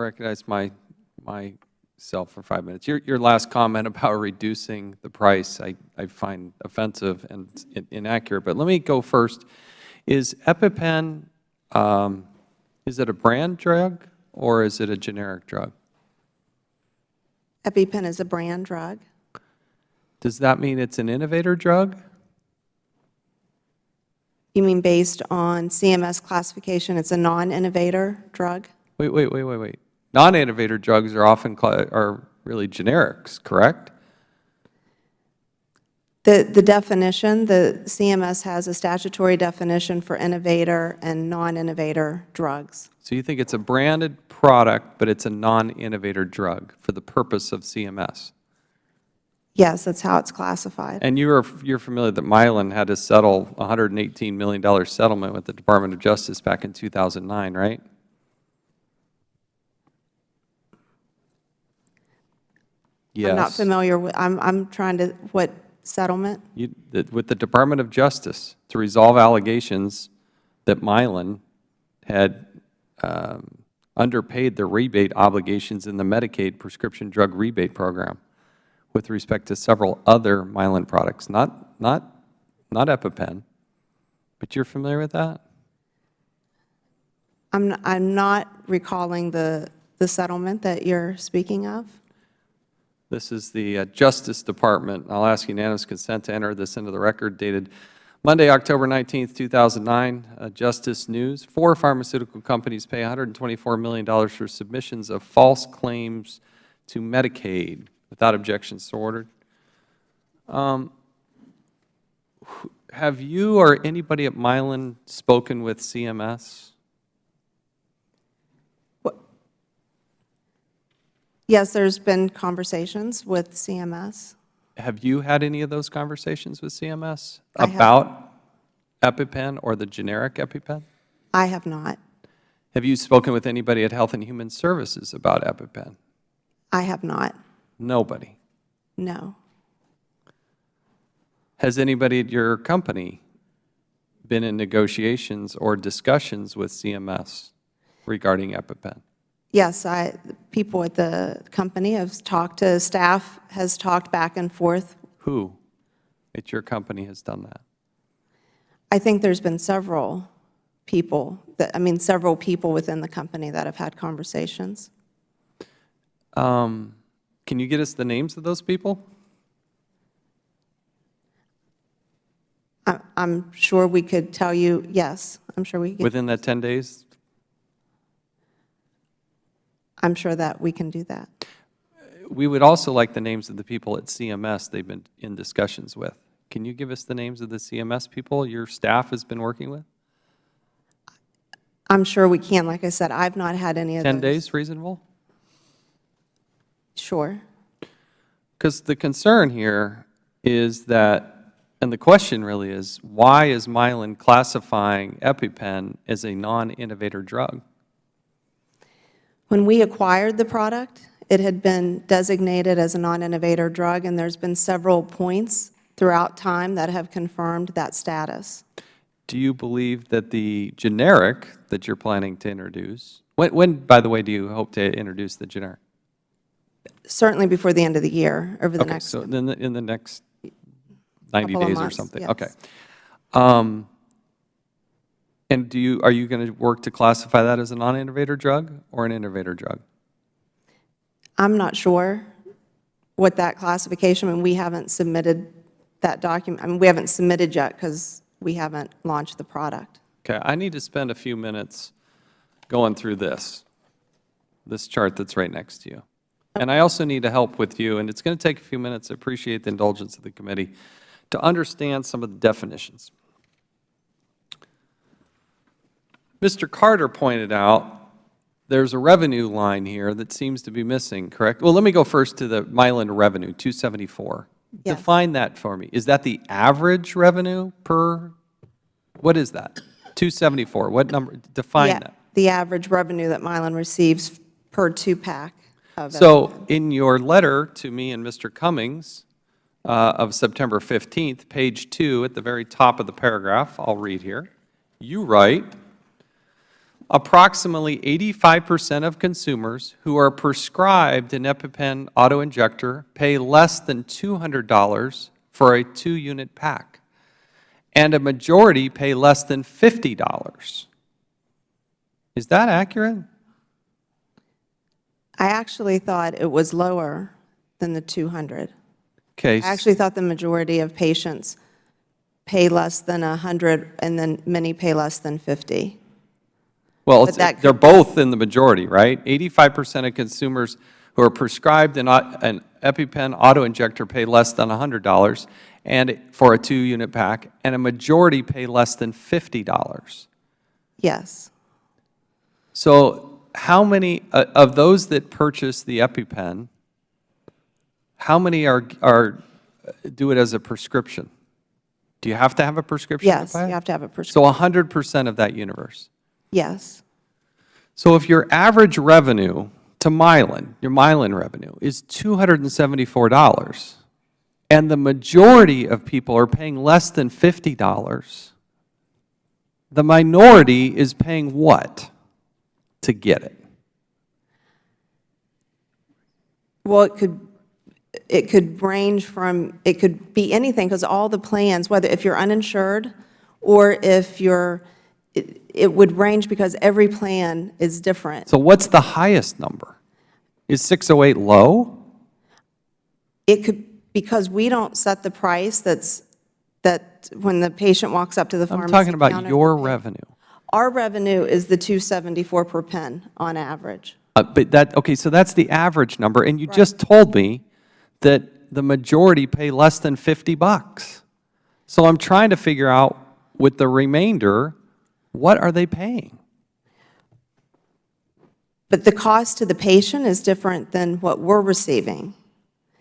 recognize myself for 5 minutes. Your last comment about reducing the price I find offensive and inaccurate, but let me go first. Is EpiPen, is it a brand drug or is it a generic drug? EpiPen is a brand drug. Does that mean it's an innovator drug? You mean based on CMS classification, it's a non-innovator drug? Wait. Non-innovator drugs are often are really generics, correct? The definition, the CMS has a statutory definition for innovator and non-innovator drugs. So you think it's a branded product, but it's a non-innovator drug for the purpose of CMS? Yes, that's how it's classified. And you're familiar that Mylan had to settle a $118 million settlement with the Department of Justice back in 2009, right? Yes. I'm not familiar with, I'm trying to, what settlement? With the Department of Justice to resolve allegations that Mylan had underpaid the rebate obligations in the Medicaid prescription drug rebate program with respect to several other Mylan products, not EpiPen. But you're familiar with that? I'm not recalling the settlement that you're speaking of. This is the Justice Department. I'll ask unanimous consent to enter this into the record, dated Monday, October 19th, 2009. Justice News. 4 pharmaceutical companies pay $124 million for submissions of false claims to Medicaid. Without objection, so ordered. Have you or anybody at Mylan spoken with CMS? Yes, there's been conversations with CMS. Have you had any of those conversations with CMS I have. about EpiPen or the generic EpiPen? I have not. Have you spoken with anybody at Health and Human Services about EpiPen? I have not. Nobody. No. Has anybody at your company been in negotiations or discussions with CMS regarding EpiPen? Yes, people at the company have talked to staff, has talked back and forth. Who at your company has done that? I think there's been several people, several people within the company that have had conversations. Can you get us the names of those people? I'm sure we could tell you, yes, I'm sure we could. Within that 10 days? I'm sure that we can do that. We would also like the names of the people at CMS they've been in discussions with. Can you give us the names of the CMS people your staff has been working with? I'm sure we can. Like I said, I've not had any of those. 10 days reasonable? Sure. Because the concern here is that, and the question really is, why is Mylan classifying EpiPen as a non-innovator drug? When we acquired the product, it had been designated as a non-innovator drug, and there's been several points throughout time that have confirmed that status. Do you believe that the generic that you're planning to introduce, when by the way, do you hope to introduce the generic? Certainly before the end of the year, over the next. So then in the next 90 days or something. Yes. Okay. And are you going to work to classify that as a non-innovator drug or an innovator drug? I'm not sure what that classification, we haven't submitted that document. We haven't submitted yet because we haven't launched the product. Okay, I need to spend a few minutes going through this chart that's right next to you. And I also need to help with you, and it's going to take a few minutes. I appreciate the indulgence of the committee to understand some of the definitions. Mr. Carter pointed out there's a revenue line here that seems to be missing, correct? Well, let me go first to the Mylan revenue, 274. Yes. Define that for me. Is that the average revenue per, what is that? 274, what number? Define that. The average revenue that Mylan receives per 2-pack of So in your letter to me and Mr. Cummings of September 15th, page 2, at the very top of the paragraph, I'll read here, you write, approximately 85% of consumers who are prescribed an EpiPen autoinjector pay less than $200 for a 2-unit pack, and a majority pay less than $50. Is that accurate? I actually thought it was lower than the 200. Okay. I actually thought the majority of patients pay less than 100, and then many pay less than 50. Well, But that they're both in the majority, right? 85% of consumers who are prescribed an EpiPen autoinjector pay less than $100 and for a 2-unit pack, and a majority pay less than $50. Yes. So how many of those that purchase the EpiPen, how many do it as a prescription? Do you have to have a prescription? Yes, to buy it? you have to have a prescription. So 100% of that universe. Yes. So if your average revenue to Mylan, your Mylan revenue, is $274, and the majority of people are paying less than $50, the minority is paying what to get it? Well, it could range from, it could be anything, because all the plans, whether if you're uninsured or if you're, it would range because every plan is different. So what's the highest number? Is 608 low? It could, because we don't set the price that when the patient walks up to the I'm pharmacy talking about counter, your revenue. Our revenue is the $274 per pen on average. But that, okay, so that's the average number, and you just told me that the majority pay less than $50. So I'm trying to figure out with the remainder, what are they paying? But the cost to the patient is different than what we're receiving.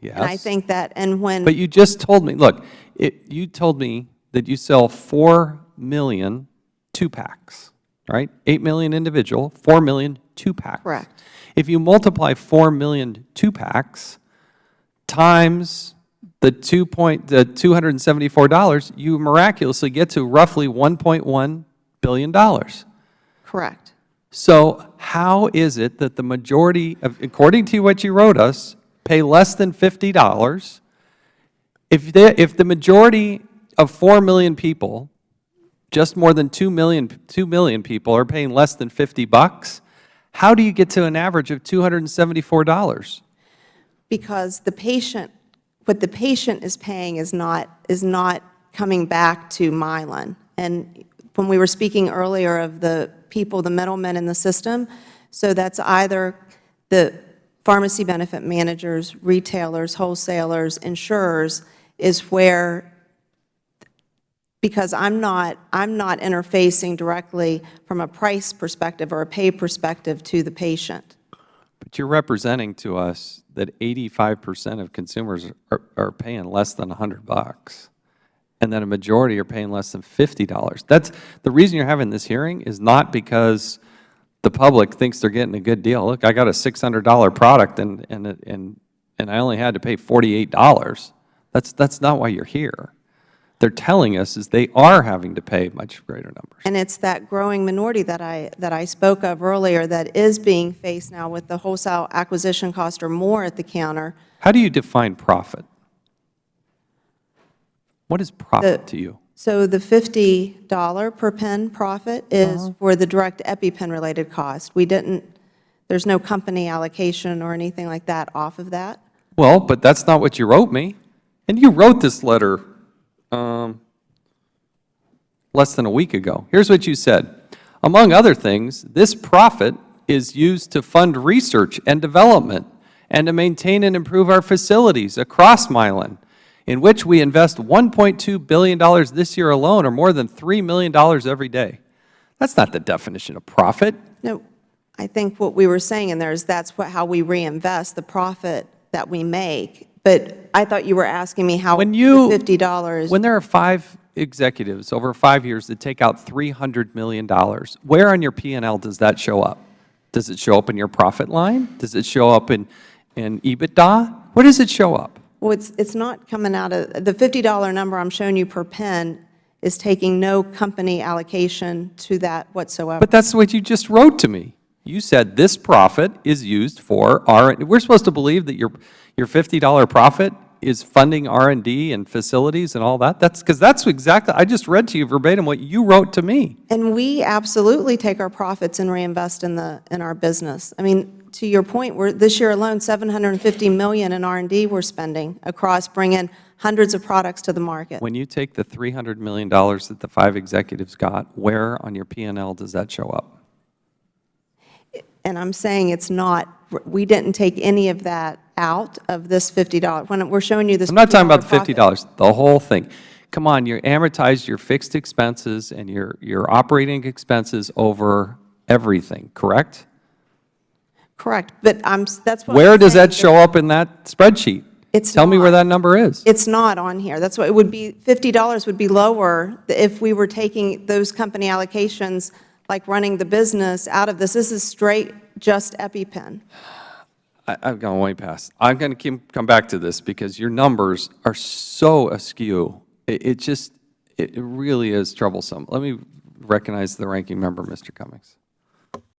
Yes. And I think that, and when, But you just told me, look, you told me that you sell 4 million 2-packs, right? 8 million individual, 4 million 2-packs. Correct. If you multiply 4 million 2-packs times the $274, you miraculously get to roughly $1.1 billion. correct. So how is it that the majority of, according to what you wrote us, pay less than $50? If the majority of 4 million people, just more than 2 million people are paying less than $50, how do you get to an average of $274? Because the patient, what the patient is paying is not coming back to Mylan. And when we were speaking earlier of the people, the middlemen in the system, so that's either the pharmacy benefit managers, retailers, wholesalers, insurers, is where, because I'm not interfacing directly from a price perspective or a pay perspective to the patient. But you're representing to us that 85% of consumers are paying less than $100, and that a majority are paying less than $50. That's the reason you're having this hearing, is not because the public thinks they're getting a good deal. Look, I got a $600 product and I only had to pay $48. That's not why you're here. They're telling us is they are having to pay much greater numbers. And it's that growing minority that I spoke of earlier that is being faced now with the wholesale acquisition cost or more at the counter. How do you define profit? What is profit to you? So the $50 per pen profit is for the direct EpiPen related cost. There's no company allocation or anything like that off of that. Well, but that's not what you wrote me. And you wrote this letter less than a week ago. Here's what you said. Among other things, this profit is used to fund research and development and to maintain and improve our facilities across Mylan, in which we invest $1.2 billion this year alone, or more than $3 million every day. That's not the definition of profit. No, I think what we were saying in there is that's how we reinvest the profit that we make. But I thought you were asking me how the $50. When there are 5 executives over 5 years that take out $300 million, where on your P&L does that show up? Does it show up in your profit line? Does it show up in EBITDA? Where does it show up? Well, it's not coming out of, the $50 number I'm showing you per pen is taking no company allocation to that whatsoever. But that's what you just wrote to me. You said this profit is used for R&D. We're supposed to believe that your $50 profit is funding R&D and facilities and all that? Because that's exactly, I just read to you verbatim what you wrote to me. And we absolutely take our profits and reinvest in our business. I mean, to your point, this year alone, $750 million in R&D we're spending across bringing hundreds of products to the market. When you take the $300 million that the 5 executives got, where on your P&L does that show up? And I'm saying it's not, we didn't take any of that out of this $50. When we're showing you this I'm not talking about the profit. $50, the whole thing. Come on, you amortize your fixed expenses and your operating expenses over everything, correct? Correct, but that's what Where I'm does saying. that show up in that spreadsheet? Tell me where that number is. It's not on here. That's what it would be. $50 would be lower if we were taking those company allocations, like running the business, out of this. This is straight just EpiPen. I've gone way past. I'm going to come back to this because your numbers are so askew. It really is troublesome. Let me recognize the ranking member, Mr. Cummings.